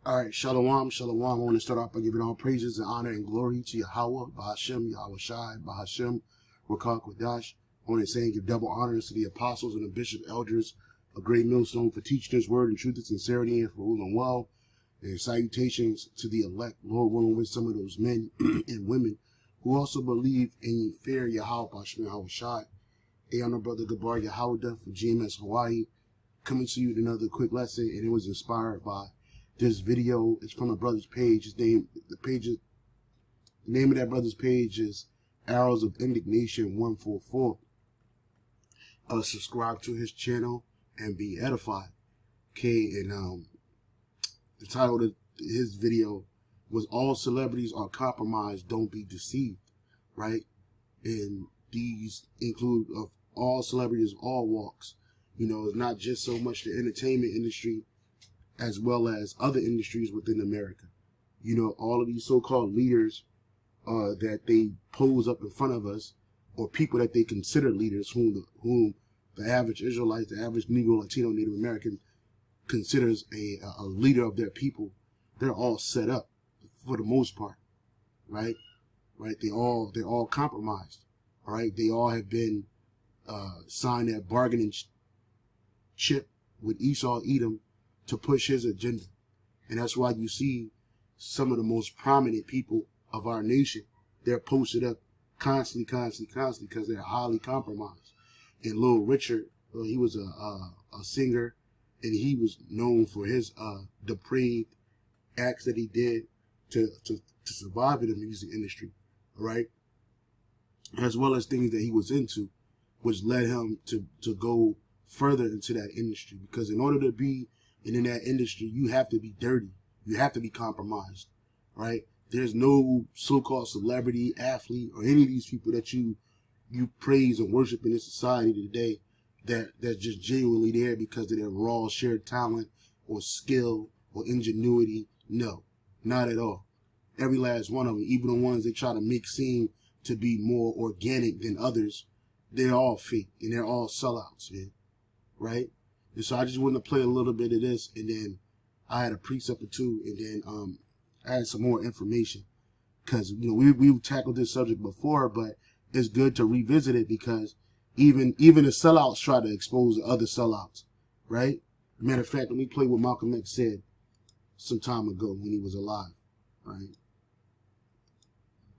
All right, Shalom, Shalom. I want to start off by giving all praises and honor and glory to Yahweh, Bahashem, Yahweh Shai, Bahashem, Rakak Kodash. I want to say and give double honors to the apostles and the bishop elders, a great millstone for teaching his word in truth and sincerity and for ruling well. And salutations to the elect, Lord willing, with some of those men and women who also believe in fear Yahweh, Bahashem, Yahweh Shai. Hey, I'm brother Gabar Yahweh from GMS Hawaii, coming to you with another quick lesson, and it was inspired by this video. Is from a brother's page. The name of that brother's page is Arrows of Indignation 144. Subscribe to his channel and be edified. Okay, and the title of his video was "All Celebrities Are Compromised. Don't Be Deceived." Right, and these include of all celebrities of all walks. You know, it's not just so much the entertainment industry, as well as other industries within America. You know, all of these so-called leaders that they pose up in front of us, or people that they consider leaders, whom the average Israelite, the average Negro, Latino, Native American considers a leader of their people, they're all set up for the most part, right? Right? They're all compromised. All right? They all have been signed that bargaining chip with Esau Edom to push his agenda. And that's why you see some of the most prominent people of our nation, they're posted up constantly, because they're highly compromised. And Little Richard, he was a singer, and he was known for his depraved acts that he did to survive in the music industry, right? As well as things that he was into, which led him to go further into that industry. Because in order to be in that industry, you have to be dirty. You have to be compromised, right? There's no so-called celebrity, athlete, or any of these people that you praise and worship in this society today that's just genuinely there because of their raw shared talent or skill or ingenuity. No, not at all. Every last one of them, even the ones they try to make seem to be more organic than others, they're all fake and they're all sellouts, man, right? And so I just wanted to play a little bit of this, and then I had a precept or two, and then I had some more information, because you know we've tackled this subject before, but it's good to revisit it because even the sellouts try to expose other sellouts, right? Matter of fact, let me play what Malcolm X said some time ago when he was alive, right?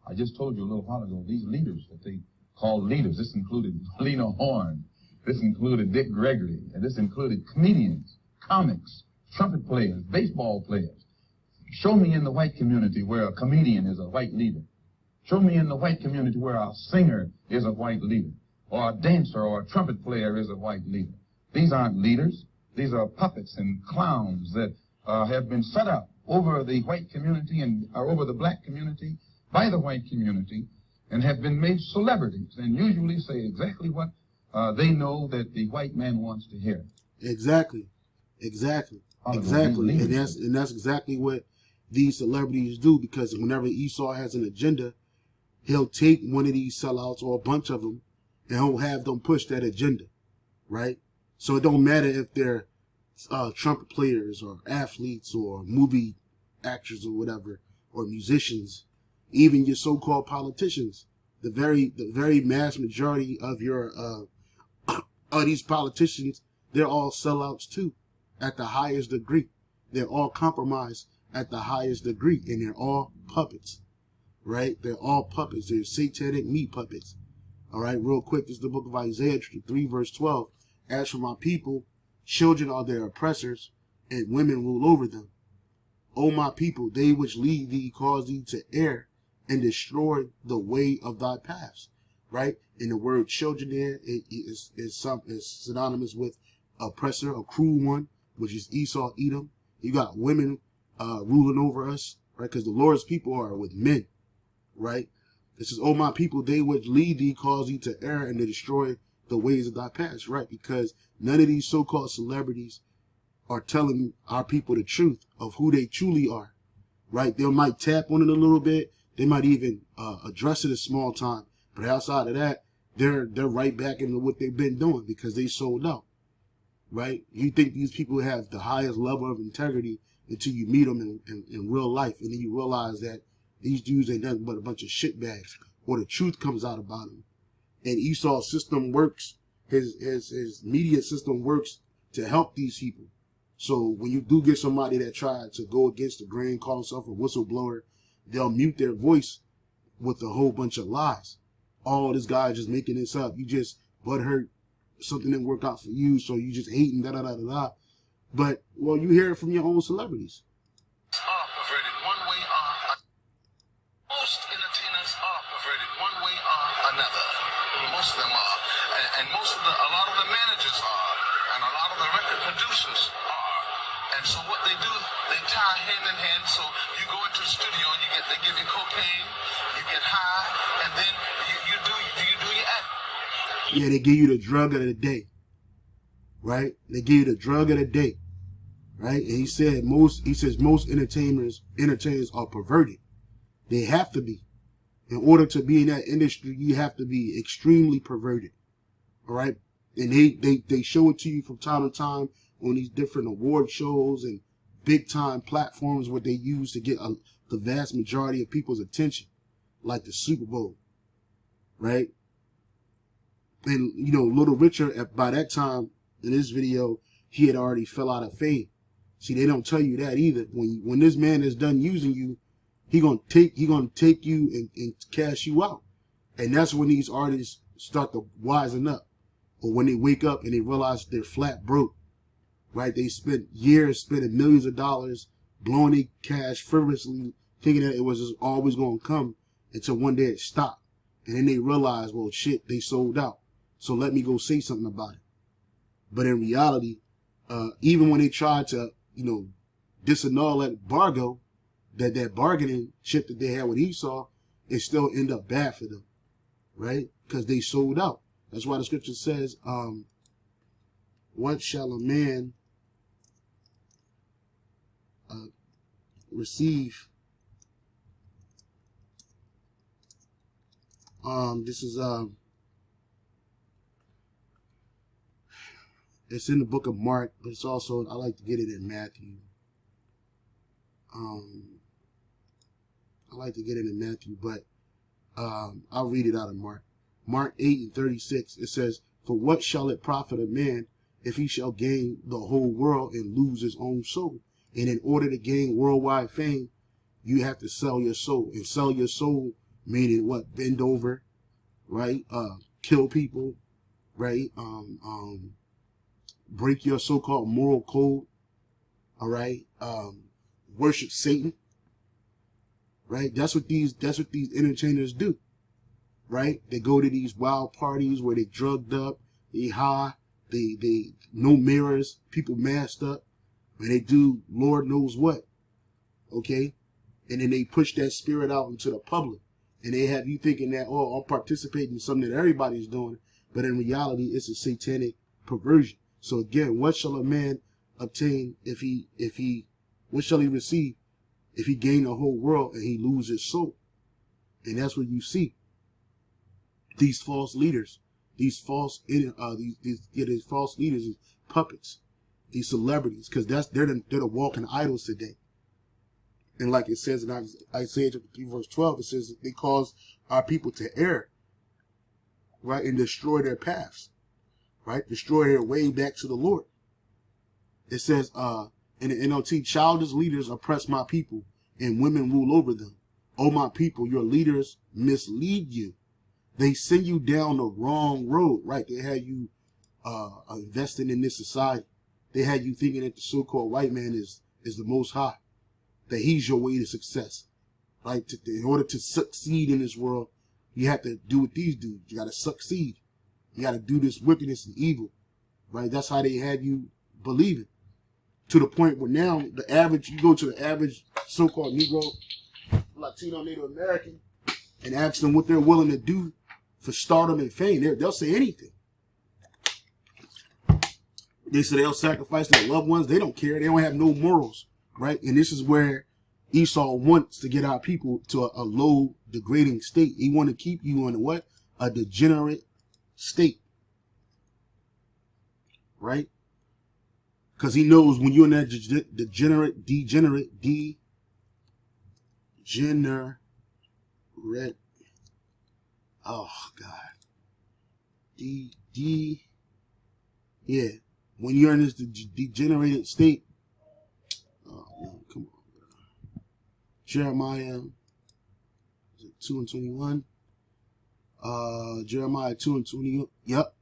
I just told you a little while ago, these leaders that they call leaders, this included Lena Horne, this included Dick Gregory, and this included comedians, comics, trumpet players, baseball players. Show me in the white community where a comedian is a white leader. Show me in the white community where a singer is a white leader, or a dancer or a trumpet player is a white leader. These aren't leaders. These are puppets and clowns that have been set up over the white community and over the black community by the white community, and have been made celebrities, and usually say exactly what they know that the white man wants to hear. Exactly. And that's exactly what these celebrities do, because whenever Esau has an agenda, he'll take one of these sellouts or a bunch of them, and he'll have them push that agenda, right? So it don't matter if they're trumpet players or athletes or movie actors or whatever, or musicians, even your so-called politicians. The very mass majority of your of these politicians, they're all sellouts too, at the highest degree. They're all compromised at the highest degree, and they're all puppets, right? They're all puppets. They're satanic meat puppets. All right, real quick, this is the book of Isaiah 3 verse 12. As for my people, children are their oppressors, and women rule over them. O my people, they which lead thee cause thee to err, and destroy the way of thy paths. Right? And the word children there is synonymous with oppressor, a cruel one, which is Esau, Edom. You got women ruling over us, right? Because the Lord's people are with men, right? It says, "O my people, they which lead thee cause thee to err and to destroy the ways of thy paths," right? Because none of these so-called celebrities are telling our people the truth of who they truly are, right? They might tap on it a little bit. They might even address it a small time. But outside of that, they're right back into what they've been doing because they sold out, right? You think these people have the highest level of integrity until you meet them in real life, and then you realize that these dudes ain't nothing but a bunch of shitbags, or the truth comes out about them. And Esau's system works, his media system works to help these people. So when you do get somebody that tried to go against the grain, call himself a whistleblower, they'll mute their voice with a whole bunch of lies. Oh, this guy is just making this up. You just butthurt, something didn't work out for you, so you just hating, da-da-da-da-da. But, well, you hear it from your own celebrities. Perverted one way or most entertainers are perverted one way or another. Most of them are. And a lot of the managers are. And a lot of the record producers are. And so what they do, they tie hand in hand. So you go into the studio and they give you cocaine, you get high, and then you do your act. Yeah, they give you the drug of the day. Right? They give you the drug of the day. Right? And he says most entertainers are perverted. They have to be. In order to be in that industry, you have to be extremely perverted. All right? And they show it to you from time to time on these different award shows and big time platforms where they use to get the vast majority of people's attention, like the Super Bowl. Right? And, you know, Little Richard, by that time in this video, he had already fell out of fame. See, they don't tell you that either. When this man is done using you, he gonna take you and cash you out. And that's when these artists start to wisen up. Or when they wake up and they realize they're flat broke. Right? They spent years spending millions of dollars, blowing their cash frivolously, thinking that it was just always gonna come, until one day it stopped. And then they realize, well, shit, they sold out. So let me go say something about it. But in reality, even when they tried to, you know, disannul that bargo, that bargaining chip that they had with Esau, it still ended up bad for them, right? Because they sold out. That's why the scripture says, what shall a man receive? This is, it's in the book of Mark, but it's also, I like to get it in Matthew. I like to get it in Matthew, but I'll read it out of Mark. Mark 8:36, it says, for what shall it profit a man if he shall gain the whole world and lose his own soul? And in order to gain worldwide fame, you have to sell your soul. And sell your soul, meaning what? Bend over, right? Kill people, right? Break your so-called moral code, all right? Worship Satan, right? That's what these entertainers do, right? They go to these wild parties where they drugged up, they high, they no mirrors, people masked up, and they do Lord knows what, okay? And then they push that spirit out into the public, and they have you thinking that, oh, I'm participating in something that everybody's doing, but in reality, it's a satanic perversion. So again, what shall a man obtain what shall he receive if he gain the whole world and he lose his soul? And that's what you see. These false leaders, these false leaders, these puppets, these celebrities, because they're the walking idols today. And like it says in Isaiah 3 verse 12, it says they cause our people to err, right, and destroy their paths. Right? Destroy their way back to the Lord. It says, in the NLT, childish leaders oppress my people and women rule over them. Oh, my people, your leaders mislead you. They send you down the wrong road, right? They had you investing in this society. They had you thinking that the so-called white man is the most high, that he's your way to success. Right? In order to succeed in this world, you have to do what these do. You got to succeed. You got to do this wickedness and evil, right? That's how they had you believing. To the point where now you go to the average so-called Negro, Latino, Native American, and ask them what they're willing to do for stardom and fame. They'll say anything. They say they'll sacrifice their loved ones. They don't care. They don't have no morals, right? And this is where Esau wants to get our people to a low, degrading state. He want to keep you in what? A degenerate state, right? Because he knows when you're in that degenerate, oh God, yeah. When you're in this degenerated state, oh man, come on. Jeremiah 2:21. Jeremiah 2:20. Yep.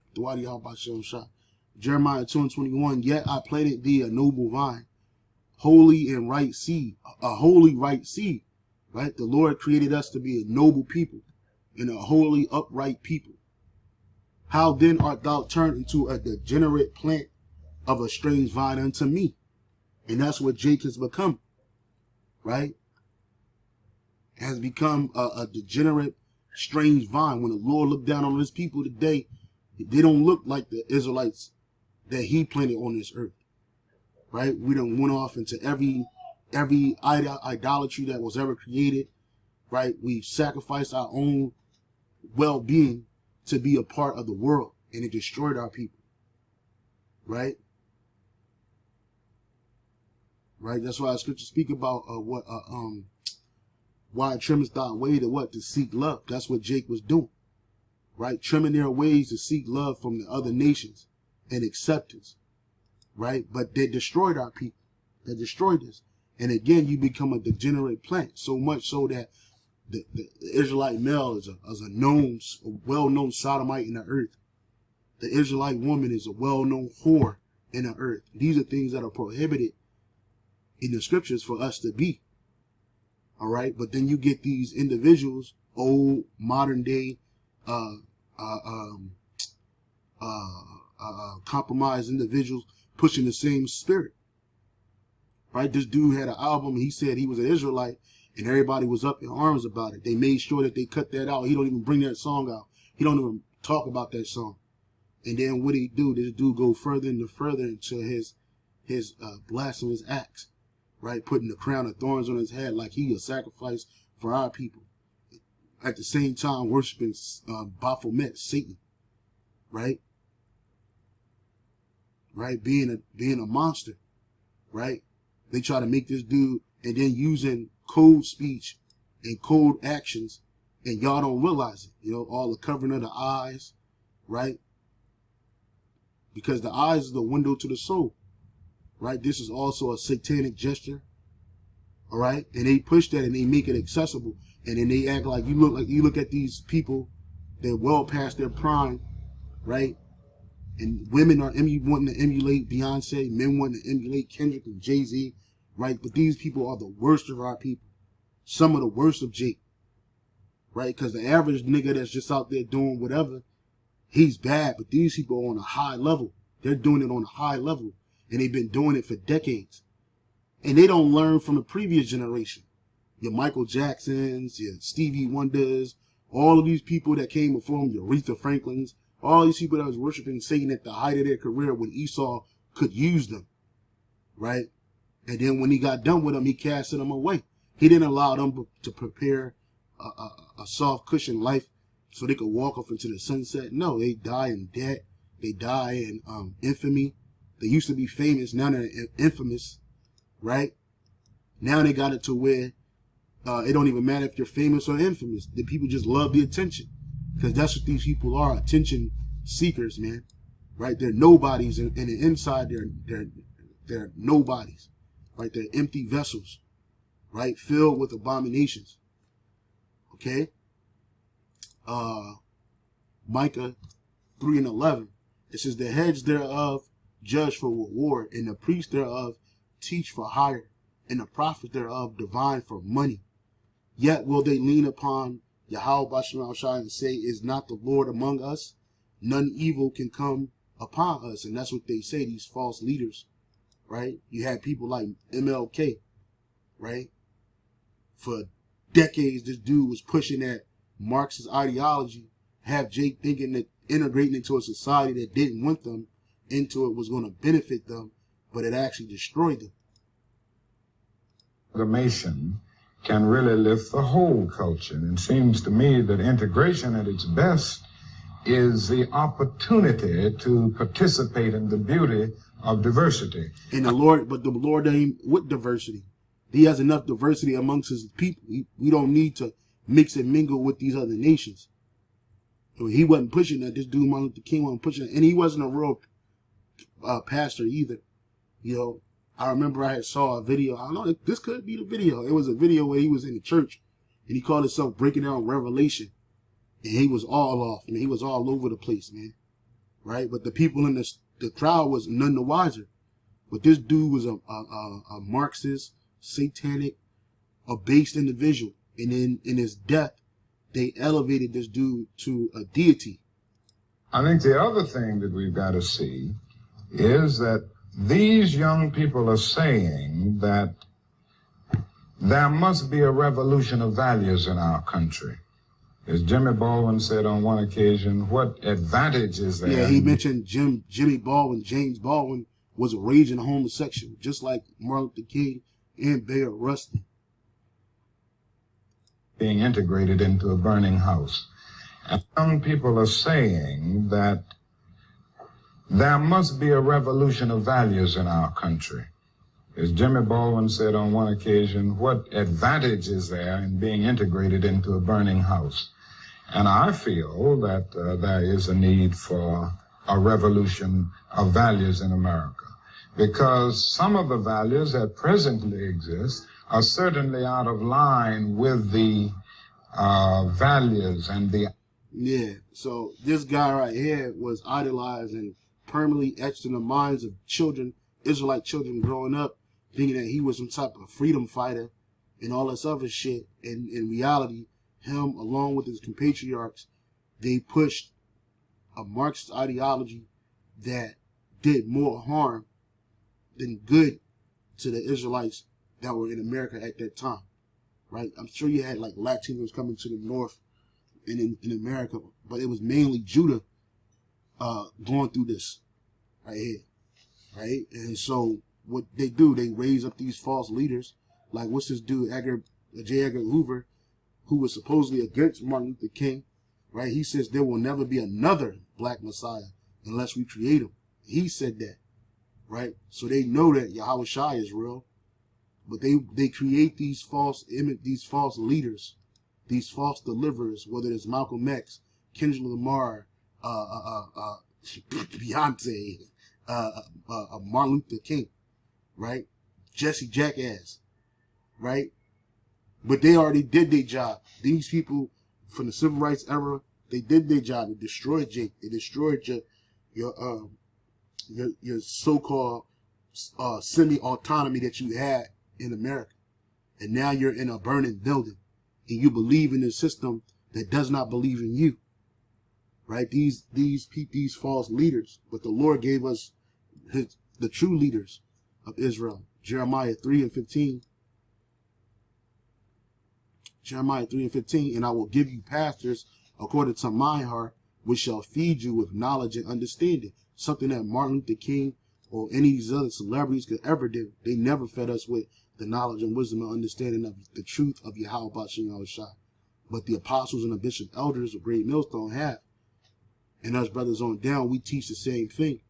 Jeremiah 2:21. Yet I planted thee a noble vine, holy and right seed, a holy right seed. Right? The Lord created us to be a noble people and a holy upright people. How then art thou turned into a degenerate plant of a strange vine unto me? And that's what Jake has become. Right? Has become a degenerate, strange vine. When the Lord looked down on his people today, they don't look like the Israelites that he planted on this earth. Right? We done went off into every idolatry that was ever created. Right? We sacrificed our own well-being to be a part of the world, and it destroyed our people. Right? Right? That's why the scriptures speak about why trimmest thy way to what? To seek love. That's what Jake was doing. Right? Trimming their ways to seek love from the other nations and acceptance. Right? But they destroyed our people. They destroyed us. And again, you become a degenerate plant, so much so that the Israelite male is a well-known sodomite in the earth. The Israelite woman is a well-known whore in the earth. These are things that are prohibited in the scriptures for us to be. All right. But then you get these individuals, old modern day, compromised individuals pushing the same spirit. Right. This dude had an album. He said he was an Israelite and everybody was up in arms about it. They made sure that they cut that out. He don't even bring that song out. He don't even talk about that song. And then what did he do? This dude go further and further into his blasphemous acts. Right, putting the crown of thorns on his head like he a sacrifice for our people. At the same time, worshiping Baphomet, Satan. Right, right, being a monster. Right, they try to make this dude, and then using cold speech and cold actions, and y'all don't realize it. You know, all the covering of the eyes, right? Because the eyes is the window to the soul. Right, this is also a satanic gesture. All right, and they push that and they make it accessible, and then they act like you look at these people, they're well past their prime, right? And women are wanting to emulate Beyonce, men wanting to emulate Kendrick and Jay-Z, right? But these people are the worst of our people, some of the worst of Jake, right? Because the average nigga that's just out there doing whatever, he's bad, but these people are on a high level. They're doing it on a high level. And they've been doing it for decades. And they don't learn from the previous generation. Your Michael Jacksons, your Stevie Wonders, all of these people that came before them, your Aretha Franklins, all these people that was worshiping Satan at the height of their career when Esau could use them. Right? And then when he got done with them, he casted them away. He didn't allow them to prepare a soft cushion life so they could walk off into the sunset. No, they die in debt. They die in infamy. They used to be famous, now they're infamous, right? Now they got it to where it don't even matter if you're famous or infamous. The people just love the attention, because that's what these people are, attention seekers, man. Right? They're nobodies, and the inside they're nobodies, right? They're empty vessels, right? Filled with abominations. Okay? Micah 3:11. It says, the heads thereof judge for reward, and the priests thereof teach for hire, and the prophets thereof divine for money. Yet will they lean upon Yahweh Basham Shai and say, is not the Lord among us? None evil can come upon us. And that's what they say, these false leaders, right? You had people like MLK, right? For decades, this dude was pushing that Marxist ideology, have Jake thinking that integrating into a society that didn't want them into it was going to benefit them, but it actually destroyed them. Amalgamation can really lift the whole culture. And it seems to me that integration at its best is the opportunity to participate in the beauty of diversity. And the Lord ain't with diversity. He has enough diversity amongst his people. We don't need to mix and mingle with these other nations. So he wasn't pushing that. This dude, Martin Luther King, wasn't pushing it. And he wasn't a real pastor either. You know, I remember I had saw a video. I don't know, this could be the video. It was a video where he was in the church and he called himself Breaking Down Revelation. And he was all off, man. He was all over the place, man. Right? But the people in the crowd was none the wiser. But this dude was a Marxist, satanic, a based individual. And in his death, they elevated this dude to a deity. I think the other thing that we've got to see is that these young people are saying that there must be a revolution of values in our country. As Jimmy Baldwin said on one occasion, what advantage is there? Yeah, he mentioned Jimmy Baldwin, James Baldwin, was a raging homosexual, just like Martin Luther King and Bayard Rustin. Being integrated into a burning house. And young people are saying that there must be a revolution of values in our country. As Jimmy Baldwin said on one occasion, what advantage is there in being integrated into a burning house? And I feel that there is a need for a revolution of values in America, because some of the values that presently exist are certainly out of line with the values and the... Yeah, so this guy right here was idolized and permanently etched in the minds of children, Israelite children growing up, thinking that he was some type of freedom fighter and all this other shit. And in reality, him, along with his compatriots, they pushed a Marxist ideology that did more harm than good to the Israelites that were in America at that time, right? I'm sure you had like Latinos coming to the north and in America, but it was mainly Judah going through this right here, right? And so what they do, they raise up these false leaders, like what's this dude, J. Edgar Hoover, who was supposedly against Martin Luther King, right? He says there will never be another black Messiah unless we create him. He said that, right? So they know that Yahweh Shai is real, but they create these false leaders, these false deliverers, whether it's Malcolm X, Kendrick Lamar, Beyonce, Martin Luther King, right? Jesse Jackass, right? But they already did their job. These people from the civil rights era, they did their job. They destroyed Jake. They destroyed your so-called semi-autonomy that you had in America. And now you're in a burning building and you believe in a system that does not believe in you. Right? These false leaders. But the Lord gave us the true leaders of Israel. Jeremiah 3:15. Jeremiah 3:15, and I will give you pastors according to my heart, which shall feed you with knowledge and understanding. Something that Martin Luther King or any of these other celebrities could ever do. They never fed us with the knowledge and wisdom and understanding of the truth of Yahweh B'Shem Yahushua. But the apostles and the bishop elders of Great Millstone have. And us brothers on down, we teach the same thing.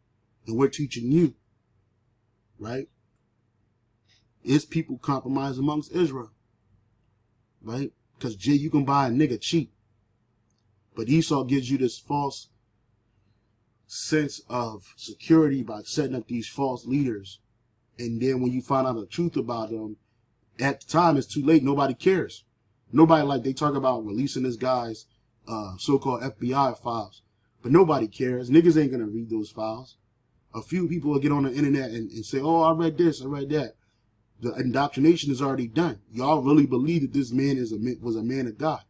And we're teaching you. Right? Is people compromise amongst Israel. Right? Because you can buy a nigga cheap. But Esau gives you this false sense of security by setting up these false leaders. And then when you find out the truth about them, at the time it's too late. Nobody cares. Nobody, like, they talk about releasing this guy's so-called FBI files. But nobody cares. Niggas ain't going to read those files. A few people will get on the internet and say, oh, I read this, I read that. The indoctrination is already done. Y'all really believe that this man was a man of God.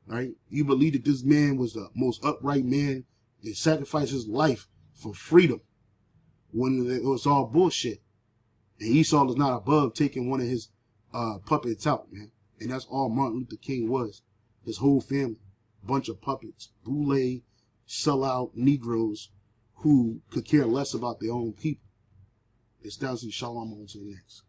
Right? You believe that this man was the most upright man that sacrificed his life for freedom when it was all bullshit. And Esau is not above taking one of his puppets out, man. And that's all Martin Luther King was. His whole family. Bunch of puppets. Boule, sellout Negroes who could care less about their own people. It's down to Shalom on to the next.